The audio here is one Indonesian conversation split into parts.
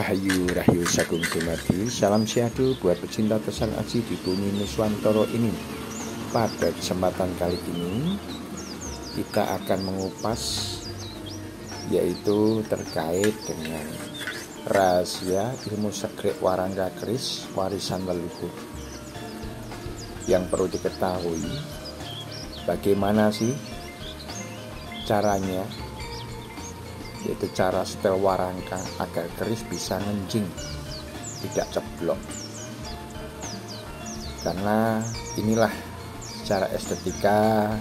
Rahayu Sagung Dumadi. Salam syahdu buat pecinta pesan aji di bumi Nuswantoro ini. Pada kesempatan kali ini kita akan mengupas yaitu terkait dengan rahasia ilmu segrek warangka keris warisan leluhur. Yang perlu diketahui, bagaimana sih caranya, yaitu cara setel warangka agar keris bisa ngencing, tidak ceblok. Karena inilah secara estetika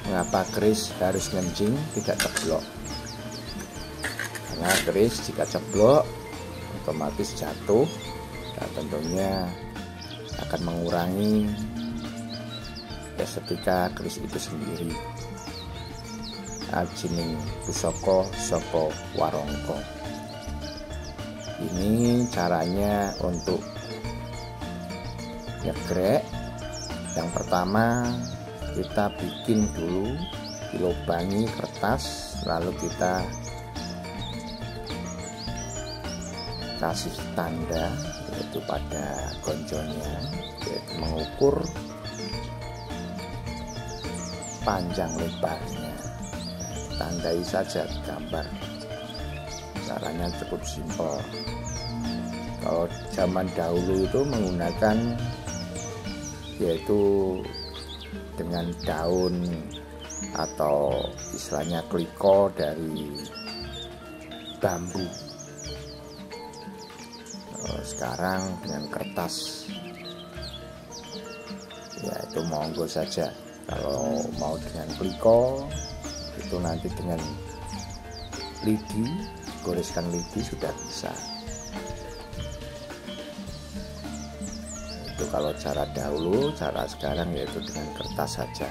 mengapa keris harus ngencing, tidak ceblok. Karena keris jika ceblok otomatis jatuh, dan tentunya akan mengurangi estetika keris itu sendiri. Ajining pusaka saka warangka. Ini caranya untuk nyegrek. Yang pertama kita bikin dulu, dilubangi kertas, lalu kita kasih tanda yaitu pada gonjonya, yaitu mengukur panjang lebarnya. Tandai saja gambar. Caranya cukup simpel. Kalau zaman dahulu itu menggunakan yaitu dengan daun atau istilahnya kliko dari bambu. Sekarang dengan kertas, ya itu monggo saja. Kalau mau dengan kliko, itu nanti dengan lidi, goreskan lidi sudah bisa. Itu kalau cara dahulu, cara sekarang yaitu dengan kertas saja.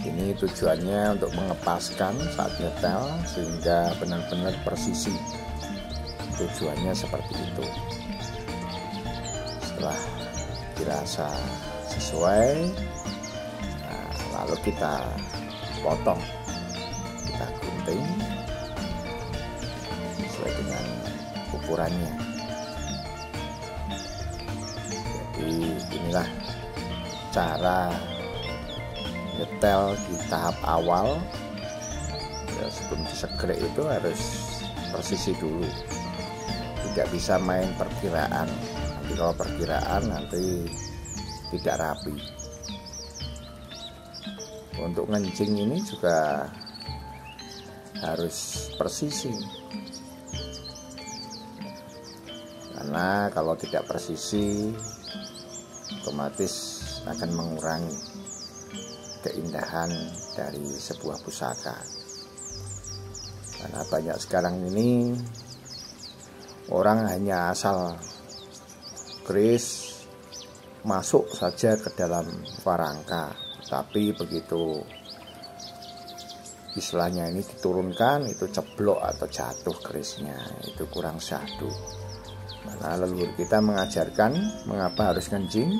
Ini tujuannya untuk mengepaskan saat nyetel sehingga benar-benar presisi. Tujuannya seperti itu. Setelah dirasa sesuai, lalu kita potong, kita gunting sesuai dengan ukurannya. Jadi inilah cara nyetel di tahap awal. Ya, sebelum disegrek itu harus presisi dulu, tidak bisa main perkiraan. Nanti kalau perkiraan nanti tidak rapi. Untuk ngencing ini juga harus presisi, karena kalau tidak presisi otomatis akan mengurangi keindahan dari sebuah pusaka. Karena banyak sekarang ini orang hanya asal keris masuk saja ke dalam warangka, tapi begitu istilahnya ini diturunkan itu ceblok atau jatuh kerisnya, itu kurang syahdu. Karena leluhur kita mengajarkan mengapa harus ngencing.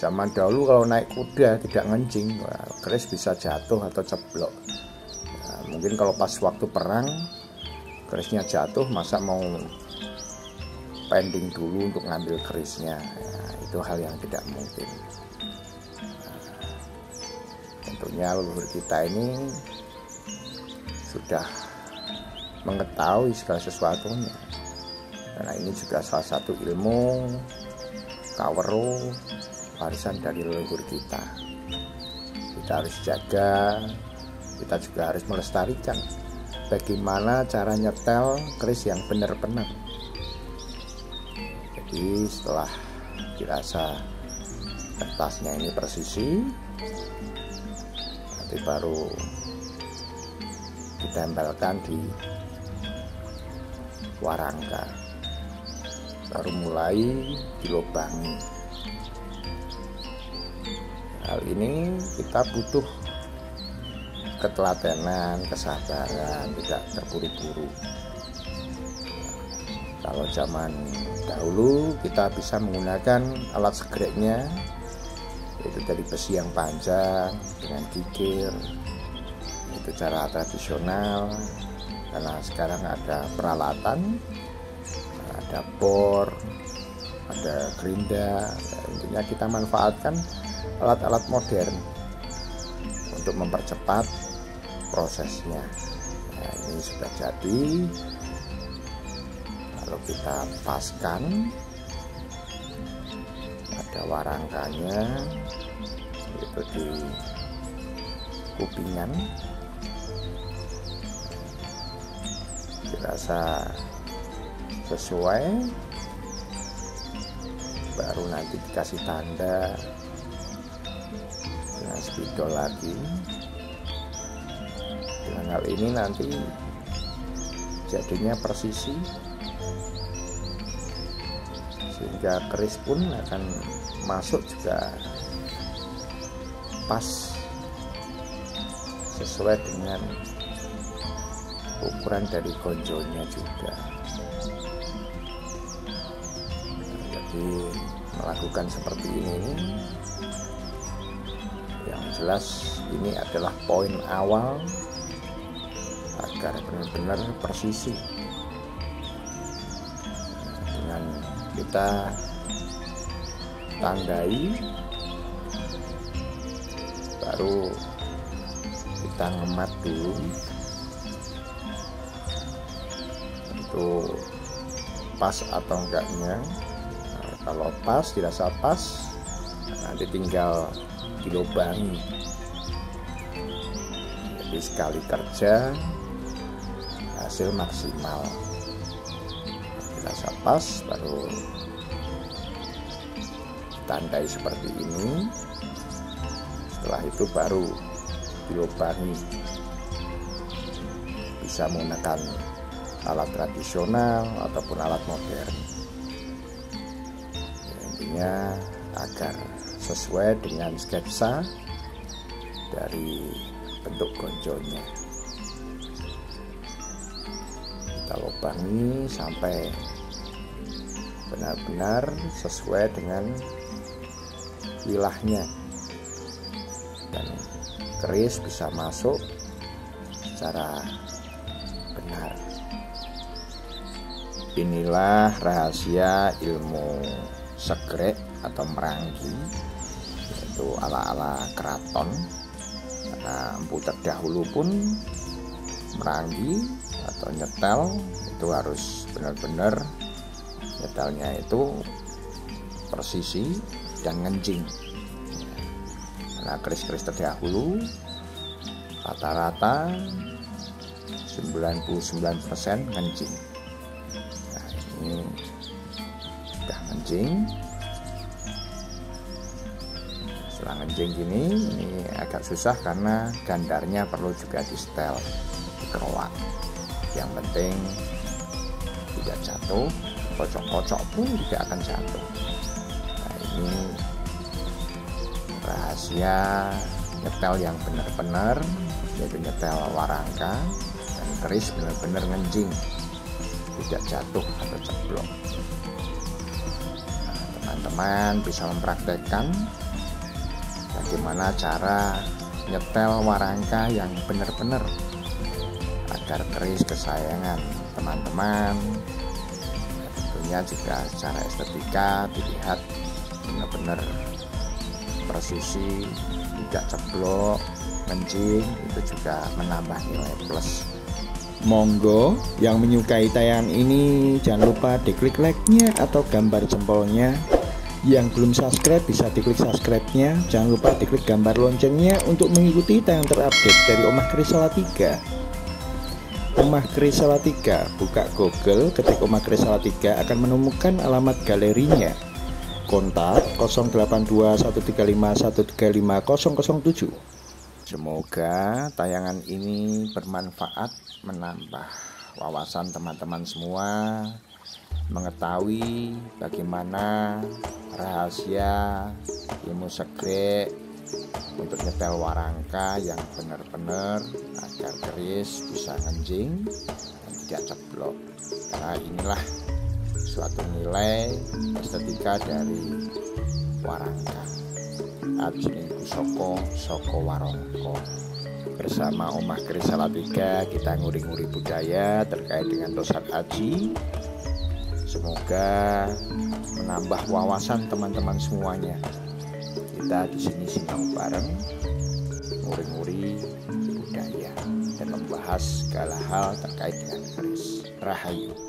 Zaman dahulu kalau naik kuda tidak ngencing, keris bisa jatuh atau ceblok. Mungkin kalau pas waktu perang kerisnya jatuh, masa mau pending dulu untuk ngambil kerisnya, itu hal yang tidak mungkin. Tentunya leluhur kita ini sudah mengetahui segala sesuatunya, karena ini juga salah satu ilmu kawero warisan dari leluhur kita. Kita harus jaga, kita juga harus melestarikan bagaimana cara nyetel keris yang benar-benar. Jadi setelah dirasa kertasnya ini presisi, nanti baru ditempelkan di warangka, baru mulai dilubangi. Hal ini kita butuh ketelatenan, kesabaran, tidak terburu-buru. Kalau zaman dahulu kita bisa menggunakan alat segreknya, yaitu dari besi yang panjang dengan kikir, itu cara tradisional. karena sekarang ada peralatan, ada bor, ada gerinda. Intinya kita manfaatkan alat-alat modern untuk mempercepat prosesnya. Nah, ini sudah jadi, lalu kita paskan, ada warangkanya itu di kupingan, dirasa sesuai, baru nanti dikasih tanda dengan spidol lagi. Dengan hal ini nanti jadinya persisi, sehingga keris pun akan masuk juga pas sesuai dengan ukuran dari gonjonya juga. Jadi melakukan seperti ini, yang jelas ini adalah poin awal agar benar-benar persisi. Dengan kita tandai, baru kita ngemat dulu untuk pas atau enggaknya. Nah, kalau pas, dirasa pas, nanti tinggal dilubangi. Jadi sekali kerja hasil maksimal. Dirasa pas, baru tandai seperti ini. Setelah itu baru dilubangi. Bisa menggunakan alat tradisional ataupun alat modern. Intinya agar sesuai dengan sketsa dari bentuk gonjonya. Kita lubangi sampai benar-benar sesuai dengan wilahnya, dan keris bisa masuk secara benar. Inilah rahasia ilmu segrek atau meranggi, yaitu ala-ala keraton. Karena empu terdahulu pun meranggi atau nyetel itu harus benar-benar nyetelnya itu persisi dan ngencing. Karena keris-keris terdahulu rata-rata 99% ngencing. Nah, ini udah ngencing. Setelah ngencing gini, ini agak susah karena gandarnya perlu juga di setel, dikeroak. Yang penting tidak jatuh, kocok-kocok pun tidak akan jatuh. Nah, ini rahasia nyetel yang benar-benar, yaitu nyetel warangka dan keris benar-benar ngencing, tidak jatuh atau ceblok. Nah, teman-teman bisa mempraktekkan bagaimana cara nyetel warangka yang benar-benar agar keris kesayangan teman-teman. Tentunya juga secara estetika dilihat benar-benar persisi, tidak ceblok, ngencing, itu juga menambah nilai plus. Monggo yang menyukai tayangan ini jangan lupa diklik like-nya atau gambar jempolnya. Yang belum subscribe bisa diklik subscribe-nya. Jangan lupa diklik gambar loncengnya untuk mengikuti tayangan terupdate dari Omah Keris Salatiga. Omah Keris Salatiga, buka Google, ketik Omah Keris Salatiga akan menemukan alamat galerinya. Kontak 082135135007. Semoga tayangan ini bermanfaat, menambah wawasan teman-teman semua, mengetahui bagaimana rahasia ilmu segrek untuk nyetel warangka yang benar-benar agar keris bisa ngencing dan tidak ceblok. Karena inilah suatu nilai estetika dari warangka. Ajeng soko warangka. bersama Omah Kris Salatiga kita nguri-nguri budaya terkait dengan Tosat Aji. Semoga menambah wawasan teman-teman semuanya. Kita di sini sinau bareng, nguri-nguri budaya dan membahas segala hal terkait dengan keris. Rahayu.